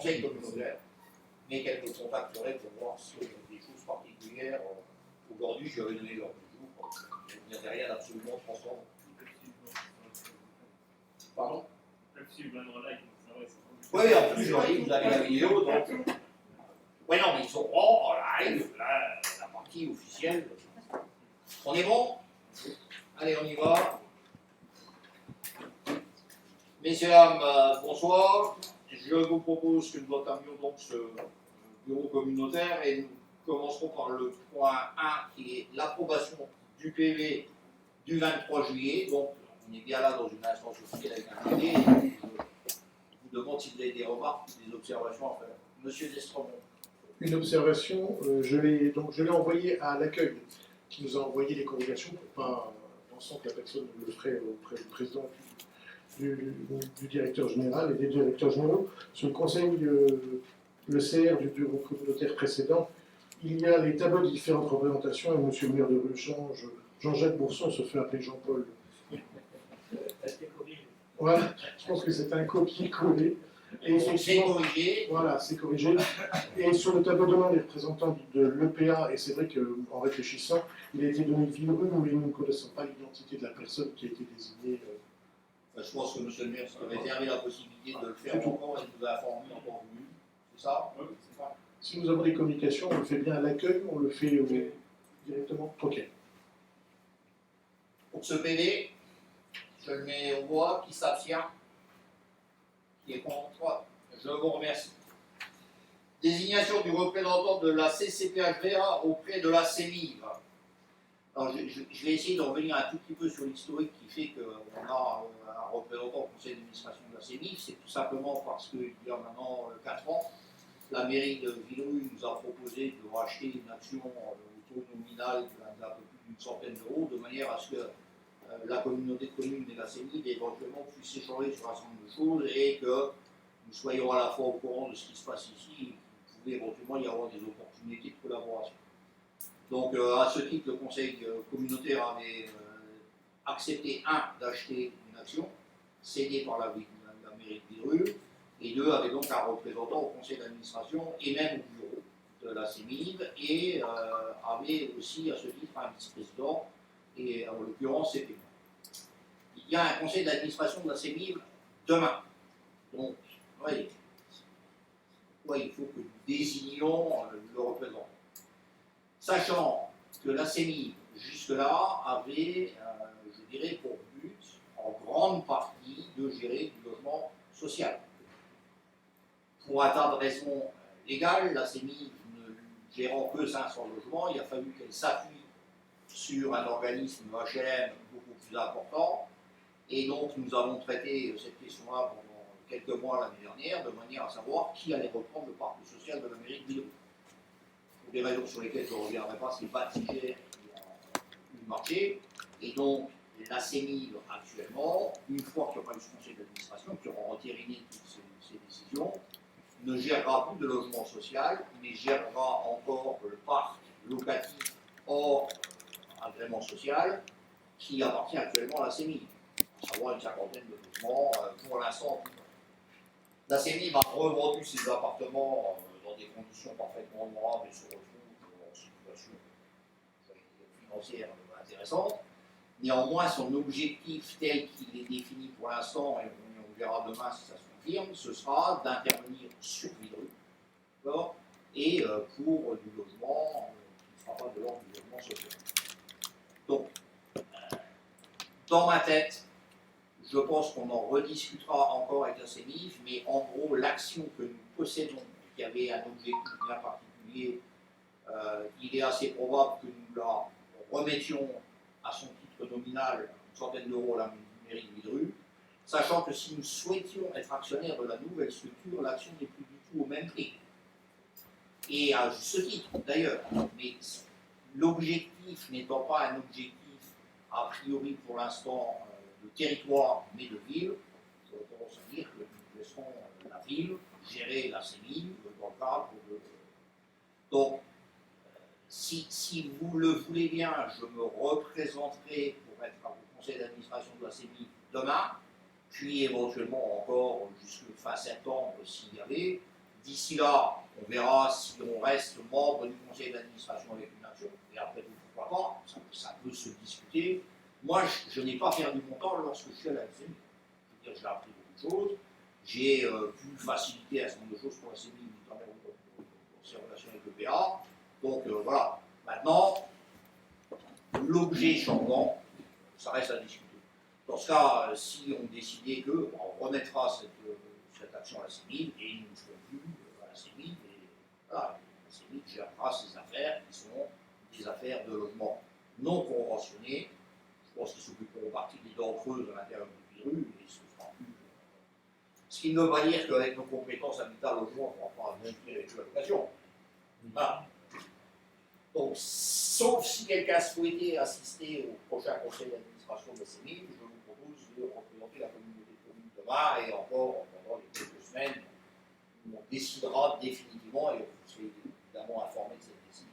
conseil communautaire, mais qu'elle me contacterait pour voir s'il y a des choses particulières. Aujourd'hui, je vais donner l'heure du jour. Il n'y a rien d'absolument transformant. Pardon? Oui, en plus, vous avez la vidéo, donc. Oui, non, mais ils sont en live, là, la partie officielle. On est bon? Allez, on y va. Messieurs, dames, bonsoir. Je vous propose que nous entamions donc ce bureau communautaire et nous commencerons par le point 1 qui est l'approbation du PV du 23 juillet. Donc, on est bien là dans une instance officielle avec un PV. Je vous demande si vous avez des remarques ou des observations à faire. Monsieur Destremont. Une observation, je l'ai envoyé à l'accueil, qui nous a envoyé les convocations pour pas pensant que la personne le ferait auprès du président du directeur général et des directeurs généraux. Sur le conseil, le CR du bureau communautaire précédent, il y a les tableaux de différentes représentations et M. le maire de Ruchange, Jean-Jacques Bourson, se fait appeler Jean-Paul. Voilà, je pense que c'est un copier-coller. Et effectivement, voilà, c'est corrigé. Et sur le tableau de nom des représentants de l'EPA, et c'est vrai qu'en réfléchissant, il a été donné Villerue, mais nous ne connaissons pas l'identité de la personne qui a été désignée. Je pense que M. le maire s'est réservé la possibilité de le faire encore et de nous informer encore mieux. C'est ça? Oui, c'est ça. Si nous avons des communications, on le fait bien à l'accueil, on le fait directement. Ok. Pour ce PV, je le mets au voix. Qui s'abstient? Qui est contre? Je vous remercie. Désignation du représentant de la CCPHVA auprès de la CEMIV. Alors, je vais essayer de revenir un tout petit peu sur l'historique qui fait qu'on a un représentant au conseil d'administration de la CEMIV. C'est tout simplement parce qu'il y a maintenant 4 ans, la mairie de Villerue nous a proposé de racheter une action au taux nominal d'un peu plus d'une centaine d'euros, de manière à ce que la communauté de communes et la CEMIV éventuellement puissent échanger sur un certain nombre de choses et que nous soyons à la fois au courant de ce qui se passe ici et qu'il pouvait éventuellement y avoir des opportunités de collaboration. Donc, à ce titre, le conseil communautaire avait accepté, 1, d'acheter une action cédée par la mairie de Villerue, et 2, avait donc un représentant au conseil d'administration et même au bureau de la CEMIV, et avait aussi à ce titre un vice-président, et en l'occurrence c'était moi. Il y a un conseil d'administration de la CEMIV demain. Donc, vous voyez, il faut que nous désignions le représentant. Sachant que la CEMIV, jusque-là, avait, je dirais, pour but, en grande partie, de gérer du logement social. Pour un tas de raisons légales, la CEMIV ne gérant que 500 logements, il a fallu qu'elle s'appuie sur un organisme HLM beaucoup plus important. Et donc, nous avons traité cette question-là pendant quelques mois l'année dernière, de manière à savoir qui allait reprendre le parc social de la mairie de Villerue. Pour des raisons sur lesquelles je ne reviendrai pas, c'est pas Tiger qui a eu le marché. Et donc, la CEMIV actuellement, une fois qu'il y aura eu ce conseil d'administration, qui aura entériné toutes ces décisions, ne gérera plus de logement social, mais gérera encore le parc locatif hors agrément social qui appartient actuellement à la CEMIV, à savoir une cinquantaine de logements pour l'instant. La CEMIV a revendu ses appartements dans des conditions parfaitement honorables et se retrouve en situation financière intéressante. Néanmoins, son objectif tel qu'il est défini pour l'instant, et on verra demain si ça se confirme, ce sera d'intervenir sur Villerue, et pour du logement qui ne sera pas de l'ordre du logement social. Donc, dans ma tête, je pense qu'on en rediscutera encore avec la CEMIV, mais en gros, l'action que nous possédons, qui avait un objectif bien particulier, il est assez probable que nous la remettions à son titre nominal, une centaine d'euros à la mairie de Villerue, sachant que si nous souhaitions être actionnaires de la nouvelle structure, l'action n'est plus du tout au même prix. Et à ce titre, d'ailleurs, mais l'objectif n'étant pas un objectif a priori pour l'instant de territoire, mais de ville, j'aurais tendance à dire que nous laisserons la ville gérer la CEMIV dans le cadre de... Donc, si vous le voulez bien, je me représenterai pour être au conseil d'administration de la CEMIV demain, puis éventuellement encore jusqu'à fin septembre s'il y avait, D'ici là, on verra si on reste membre du conseil d'administration avec une action, et après tout, pourquoi pas, ça peut se discuter. Moi, je n'ai pas perdu mon temps lorsque je suis à la SMI. Je veux dire, j'ai appris beaucoup de choses, j'ai pu faciliter un certain nombre de choses pour la SMI, notamment dans ses relations avec le PA. Donc voilà, maintenant, l'objet changeant, ça reste à discuter. Dans ce cas, si on décidait que, on remettra cette action à la CEMIL et nous ne serons plus à la CEMIL, et voilà, la CEMIL gérera ses affaires qui sont des affaires de logement non conventionnées. Je pense qu'ils s'occuperont partie des dents creuses à l'intérieur du virus, et ce sera plus. Ce qui ne veut pas dire qu'avec nos compétences habitat logement, on ne pourra pas maintenir avec l'allocation. Voilà. Donc, sauf si quelqu'un souhaitait assister au prochain conseil d'administration de la CEMIL, je vous propose de représenter la communauté de communes demain et encore pendant les quelques semaines où on décidera définitivement et vous serez évidemment informé de cette décision.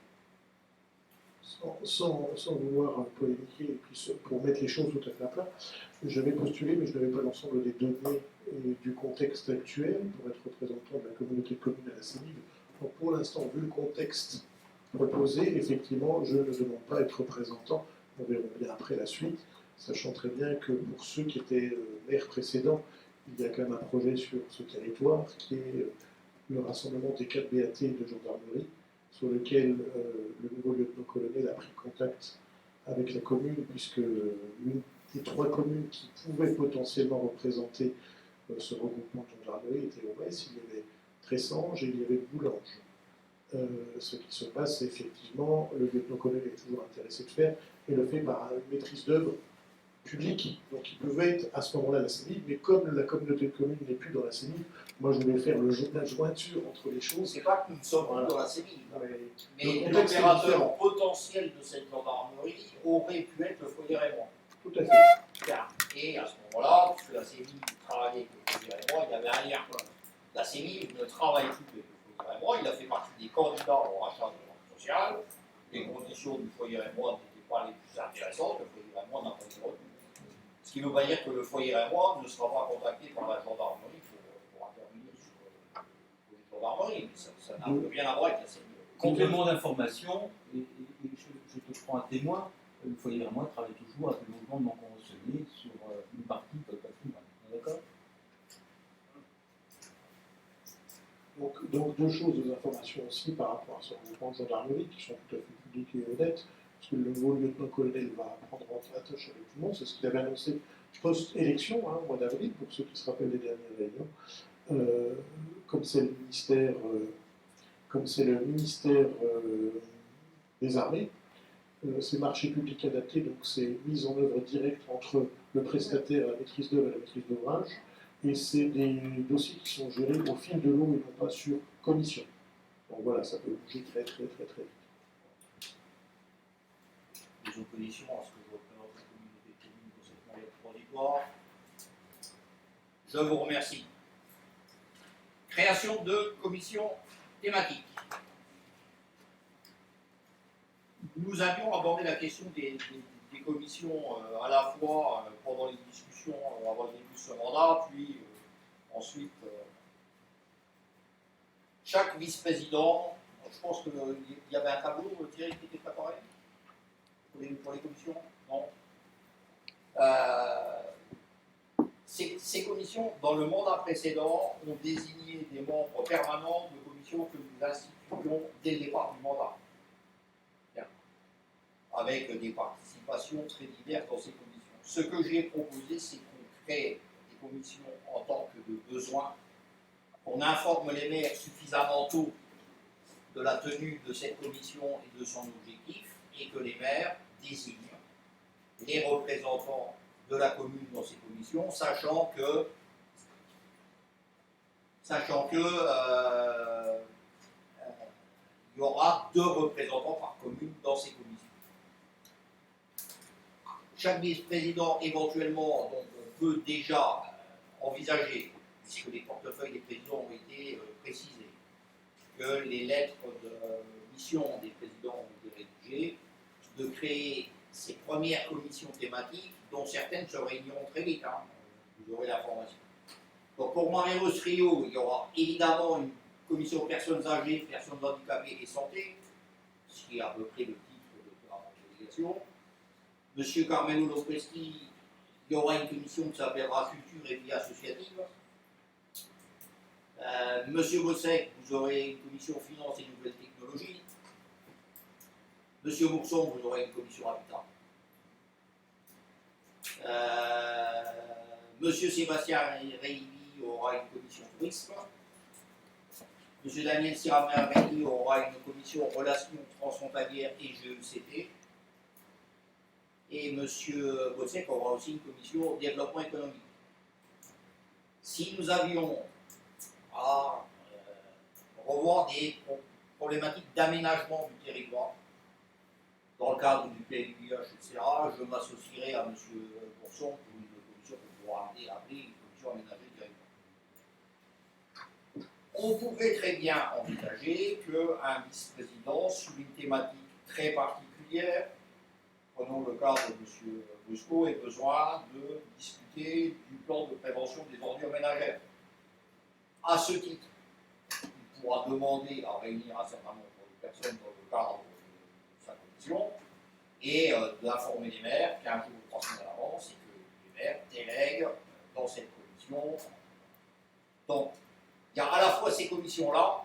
Sans vouloir polémiquer, et puis pour mettre les choses tout à fait à plat, j'avais postulé, mais je n'avais pas l'ensemble des données et du contexte actuel pour être représentant de la communauté de communes à la CEMIL. Donc pour l'instant, vu le contexte proposé, effectivement, je ne demande pas à être représentant, on verra bien après la suite, sachant très bien que pour ceux qui étaient maires précédents, il y a quand même un projet sur ce territoire qui est le rassemblement des 4 BAT de gendarmerie, sur lequel le nouveau lieutenant-colonel a pris contact avec la commune, puisque l'une des 3 communes qui pouvaient potentiellement représenter ce regroupement de gendarmerie était Aumesse, il y avait Tressange et il y avait Boulange. Ce qui se passe, c'est effectivement, le lieutenant-colonel est toujours intéressé de faire, et le fait par une maîtrise d'œuvre publique. Donc il pouvait être à ce moment-là la CEMIL, mais comme la communauté de communes n'est plus dans la CEMIL, moi je voulais faire la jointure entre les choses. C'est pas que nous sommes Voilà. dans la CEMIL, mais contexte est l'opérateur différent. potentiel de cette gendarmerie aurait pu être le foyer Raymond. Tout à fait. Et à ce moment-là, puisque la CEMIL travaillait avec le foyer Raymond, il y avait un lien. La CEMIL ne travaille plus avec le foyer Raymond, il a fait partie des candidats au rachat de la banque sociale. Les conditions du foyer Raymond n'étaient pas les plus intéressantes, le foyer Raymond n'a pas été retenu. Ce qui ne veut pas dire que le foyer Raymond ne sera pas contacté par la gendarmerie pour intervenir sur le gendarmerie, mais ça n'a rien à voir avec la CEMIL. Complément d'information, et je te prends un témoin, le foyer Raymond travaille toujours avec le mouvement non conventionné sur une partie de votre patrimoine. D'accord? Donc deux choses, deux informations aussi par rapport à ce regroupement de gendarmerie qui sont tout à fait publiques et honnêtes, parce que le nouveau lieutenant-colonel va prendre en attache avec tout le monde, c'est ce qu'il avait annoncé post-élection, au mois d'avril, pour ceux qui se rappellent des dernières réunions. Comme c'est le ministère des Armées, c'est marché public adapté, donc c'est mise en œuvre directe entre le prestataire, la maîtrise d'œuvre et la maîtrise d'ouvrage, et c'est des dossiers qui sont gérés au fil de l'eau et non pas sur commission. Donc voilà, ça peut bouger très très très très vite. Des oppositions à ce que je représente la communauté de communes pour cette période transitoire. Je vous remercie. Création de commissions thématiques. Nous avions abordé la question des commissions à la fois pendant les discussions avant le début de ce mandat, puis ensuite chaque vice-président, je pense qu'il y avait un tableau, Thierry, qui était préparé pour les commissions, non ces commissions, dans le mandat précédent, ont désigné des membres permanents de commissions que nous instituions dès le départ du mandat. Avec des participations très diverses dans ces commissions. Ce que j'ai proposé, c'est qu'on crée des commissions en tant que de besoin, qu'on informe les maires suffisamment tôt de la tenue de cette commission et de son objectif, et que les maires désignent les représentants de la commune dans ces commissions, sachant que il y aura 2 représentants par commune dans ces commissions. Chaque vice-président, éventuellement, donc, on peut déjà envisager, puisque les portefeuilles des présidents ont été précisés, que les lettres de mission des présidents ont été rédigées, de créer ces premières commissions thématiques, dont certaines se réuniront très vite, vous aurez l'information. Donc pour Marie-Rose Rio, il y aura évidemment commission personnes âgées, personnes handicapées et santé, ce qui est à peu près le titre de la délégation. Monsieur Carmelo Lopresti, il y aura une commission qui s'appellera Culture et Vie Associative. Monsieur Bossec, vous aurez une commission Finances et Nouvelles Technologies. Monsieur Bourson, vous aurez une commission Habitat. Monsieur Sébastien Reilly aura une commission Tourisme. Monsieur Daniel Siramer-Reilly aura une commission Relations transfrontalières et GECT. Et Monsieur Bossec aura aussi une commission Développement économique. Si nous avions à revoir des problématiques d'aménagement du territoire, dans le cadre du PLUIH, etc., je m'associerai à M. Bourson pour une commission qu'on pourra appeler une commission aménagée du territoire. On pourrait très bien envisager qu'un vice-président, sur une thématique très particulière, prenons le cas de M. Brusco, ait besoin de discuter du plan de prévention des ordures ménagères. À ce titre, il pourra demander à réunir un certain nombre de personnes dans le cadre de sa commission et d'informer les maires 15 jours ou 3 semaines à l'avance et que les maires délèguent dans cette commission. Donc, il y a à la fois ces commissions-là,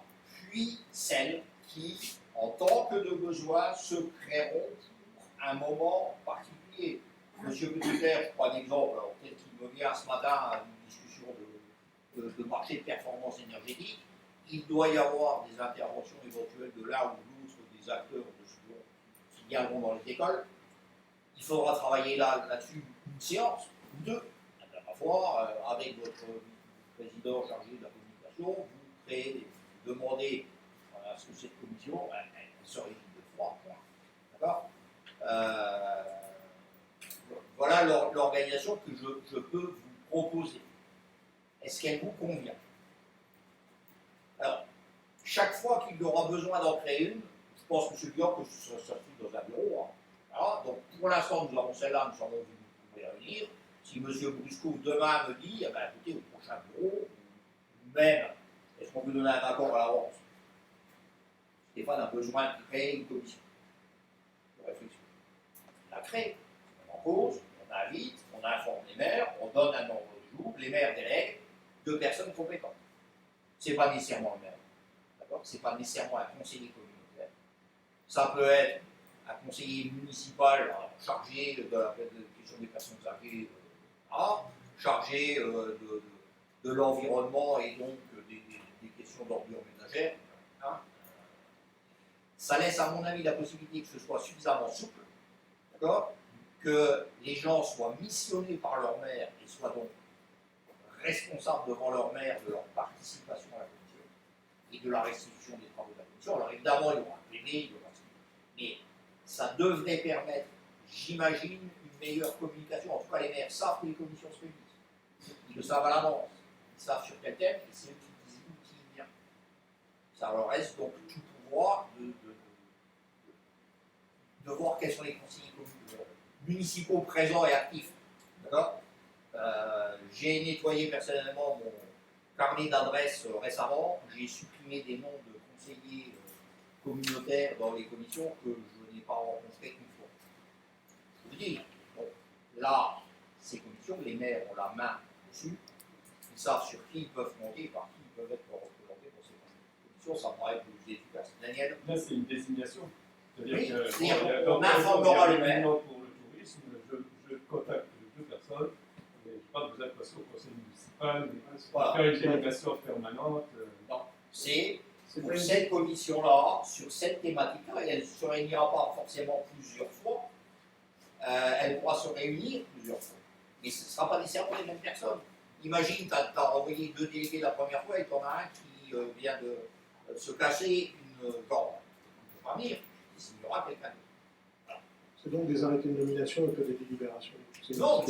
puis celles qui, en tant que de besoin, se créeront pour un moment particulier. Monsieur Buteler, je prends un exemple, alors peut-être qu'il me vient ce matin à une discussion de marché de performance énergétique. Il doit y avoir des interventions éventuelles de l'un ou de l'autre des acteurs de ce qui viendront dans les écoles. Il faudra travailler là-dessus une séance ou deux, à la fois avec votre président chargé de la communication, vous demandez à ce que cette commission elle se réunisse de 3 points. D'accord Voilà l'organisation que je peux vous proposer. Est-ce qu'elle vous convient? Alors, chaque fois qu'il y aura besoin d'en créer une, je pense, M. Guillaume, que ça se fait dans un bureau. Hein. Voilà, donc, pour l'instant, nous avons celle-là, nous savons que vous pouvez réunir. Si M. Brusco, demain, me dit, eh bien, écoutez, au prochain bureau, ou même, est-ce qu'on peut donner un accord à l'avance? Stéphane a besoin de créer une commission de réflexion. On la crée, on en pose, on invite, on informe les maires, on donne un ordre du jour, les maires délèguent 2 personnes compétentes. Ce n'est pas nécessairement le maire, d'accord? Ce n'est pas nécessairement un conseiller communautaire. Ça peut être un conseiller municipal chargé de la question des personnes âgées, chargé de l'environnement et donc des questions d'ordure ménagère. Hein. Ça laisse, à mon avis, la possibilité que ce soit suffisamment souple, d'accord, que les gens soient missionnés par leur maire et soient donc responsables devant leur maire de leur participation à la commission et de la restitution des travaux de la commission. Alors évidemment, il y aura un PV, il y aura mais ça devrait permettre, j'imagine, une meilleure communication. En tout cas, les maires savent que les commissions se réunissent. Ils le savent à l'avance. Ils savent sur quel thème et c'est eux qui vient. Ça leur reste donc tout pouvoir de voir quels sont les conseillers municipaux présents et actifs. D'accord? J'ai nettoyé personnellement mon carnet d'adresses récemment. J'ai supprimé des noms de conseillers communautaires dans les commissions que je n'ai pas rencontrés qu'une fois. Je vous dis, bon, là, ces commissions, les maires ont la main dessus. Ils savent sur qui ils peuvent compter et par qui ils peuvent être représentés pour ces commissions. Ça paraît plus efficace. Daniel? Là, c'est une désignation. C'est-à-dire oui, que on informera le maire. Pour le tourisme, je contacte 2 personnes. Je ne sais pas que vous êtes passé au conseil municipal, mais voilà. Faire une délégation permanente. Non, c'est pour cette commission-là, sur cette thématique-là, elle ne se réunira pas forcément plusieurs fois. Elle pourra se réunir plusieurs fois. Mais ce ne sera pas nécessairement les mêmes personnes. Imagine, tu as envoyé 2 délégués la première fois et tu en as un qui vient de se cacher une corde. Il ne peut pas venir. Il y aura quelqu'un d'autre. Voilà. C'est donc des arrêtés de nomination et pas des délibérations. Non,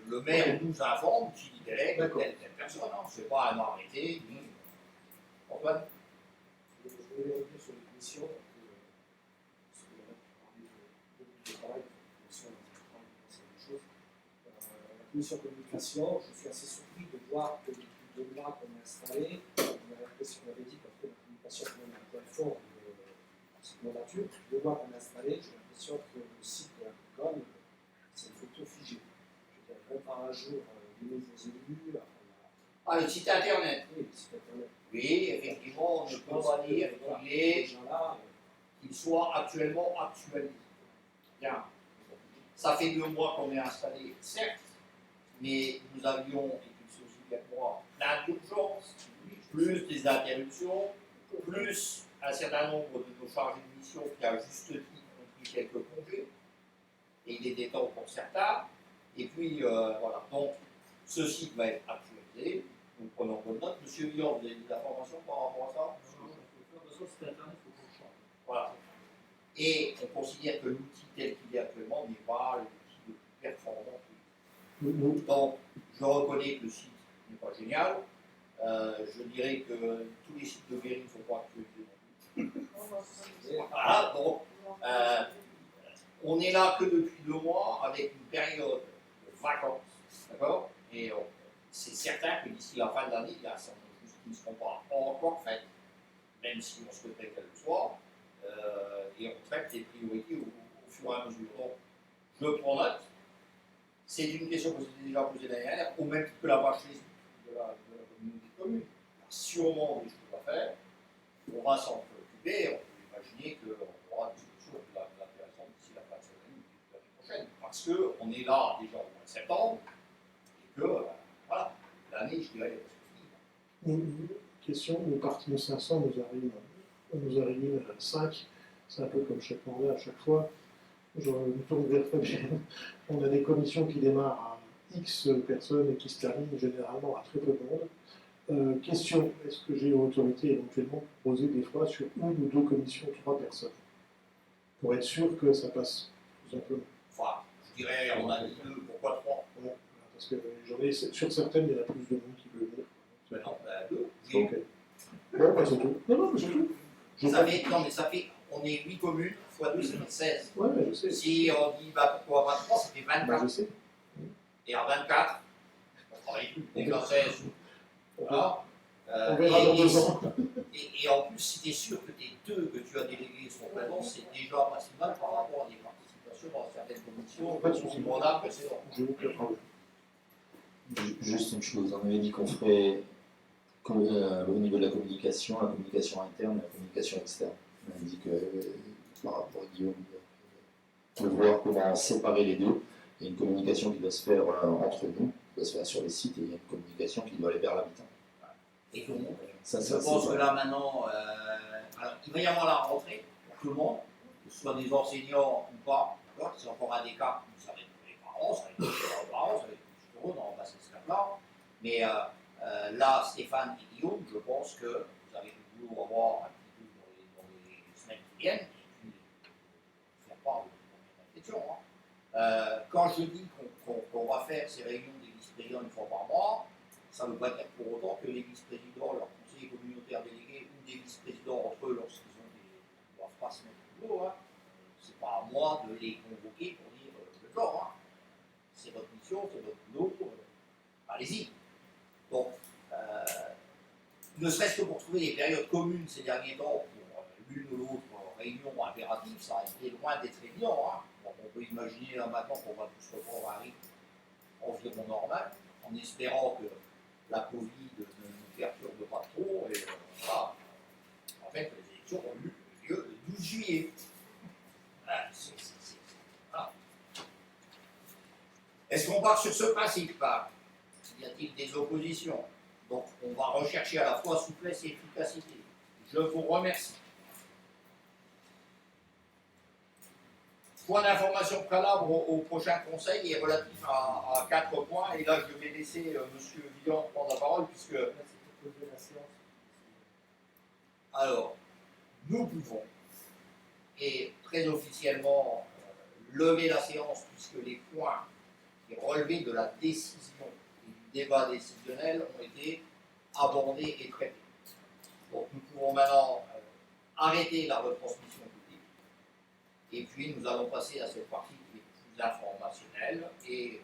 le maire nous informe qu'il délègue telle personne. Ce n'est pas un arrêté. Antoine? Je voulais revenir sur les commissions, parce que là, tu parlais de travail, de commission, c'est la même chose. La commission communication, je suis assez surpris de voir que depuis 2 mois qu'on a installé, on avait l'impression qu'on avait dit qu'on fait la communication quand même un point fort de cette mandature. 2 mois qu'on a installé, j'ai l'impression que le site de la COM, c'est une photo figée. Je veux dire, même par un jour, les nouveaux élus, Ah, le site internet. oui, le site internet. Oui, effectivement, on ne peut pas dire qu'il soit actuellement actualisé. Bien. Ça fait 2 mois qu'on est installé, certes, mais nous avions, et tu le sais aussi bien que moi, plein d'urgences, plus des interruptions, plus un certain nombre de nos chargés de mission qui, à juste titre, ont pris quelques congés, et il était temps pour certains, et puis voilà. Donc, ce site va être actualisé, nous prenons bonne note. Monsieur Villon, vous avez des informations par rapport à ça? De toute façon, c'est Internet, il faut qu'on change. Voilà. Et on considère que l'outil tel qu'il est actuellement n'est pas l'outil le plus performant. Donc, je reconnais que le site n'est pas génial. Je dirais que tous les sites de mairie ne sont pas actualisés non plus. Voilà, donc, on est là que depuis 2 mois avec une période de vacances. D'accord? Et c'est certain que d'ici la fin de l'année, il y a certaines choses qui ne seront pas encore faites, même si on souhaiterait qu'elles le soient. Et on traite des priorités au fur et à mesure. Donc, je prends note. C'est une question que j'ai déjà posée l'année dernière, au même titre que la vache de la communauté de communes. Il y a sûrement des choses à faire. On va s'en préoccuper. On peut imaginer qu'on aura des solutions de l'intéressante d'ici la fin de cette année ou de l'année prochaine. Parce qu'on est là déjà au mois de septembre et que, voilà, l'année, je dirais, est presque finie. Question, nous partons 500, nous arrivons à 5. C'est un peu comme chaque mandat à chaque fois. Je me tourne vers Fabienne. On a des commissions qui démarrent à X personnes et qui se terminent généralement à très peu de monde. Question, est-ce que j'ai l'autorité éventuellement de proposer des fois sur 1 ou 2 commissions 3 personnes? Pour être sûr que ça passe, tout simplement. Enfin, je dirais, on a dit 2, pourquoi 3? Voilà, parce que j'en ai, sur certaines, il y en a plus de monde qui veut venir. Ben non, 2. Ok. Bon, bah, c'est tout. Non, mais c'est tout. Non, mais ça fait, on est 8 communes, x 2, ça fait 16. Ouais, mais je sais. Si on dit, bah, pourquoi 23, ça fait 24. Bah, je sais. Et à 24, on travaille plus, déjà 16. Voilà. On verra dans 2 ans. Et en plus, si tu es sûr que tes 2 que tu as délégués sont présents, c'est déjà pas si mal par rapport à des participations dans certaines commissions, Pas de souci. au mandat précédent. Je vous comprends. Juste une chose, on avait dit qu'on ferait au niveau de la communication interne, la communication externe. On a dit que par rapport à Guillaume, de voir comment séparer les deux. Il y a une communication qui doit se faire entre nous, qui doit se faire sur les sites, et il y a une communication qui doit aller vers l'habitant. Et tout le monde. Ça, Je pense que là maintenant, alors, il va y avoir la rentrée pour tout le monde, que ce soit des enseignants ou pas. C'est encore un des cas où ça va être pour les parents, ça va être pour les parents, ça va être pour eux, on va passer ce cap-là. Mais là, Stéphane et Guillaume, je pense que vous avez le boulot à voir un petit peu dans les semaines qui viennent, et puis faire part de questions. Quand je dis qu'on va faire ces réunions des vice-présidents une fois par mois, ça ne veut pas dire pour autant que les vice-présidents, leurs conseillers communautaires délégués ou des vice-présidents entre eux lorsqu'ils ne doivent pas se mettre au boulot, c'est pas à moi de les convoquer pour dire le genre. C'est votre mission, c'est votre boulot, allez-y. Donc, ne serait-ce que pour trouver des périodes communes ces derniers temps pour l'une ou l'autre réunion impérative, ça a été loin d'être évident. Donc, on peut imaginer là maintenant qu'on va tous reprendre un rythme environ normal, en espérant que la Covid ne nous perturbe pas trop. Et voilà. En fait, les élections ont eu lieu le 12 juillet. Voilà. Est-ce qu'on part sur ce principe? Y a-t-il des oppositions? Donc, on va rechercher à la fois souplesse et efficacité. Je vous remercie. Point d'information préalable au prochain conseil est relatif à 4 points. Et là, je vais laisser M. Villon prendre la parole, puisque. Alors, nous pouvons, et très officiellement, lever la séance, puisque les points qui relevaient de la décision et du débat décisionnel ont été abordés et traités. Donc, nous pouvons maintenant arrêter la retransmission publique. Et puis, nous allons passer à cette partie qui est plus informationnelle et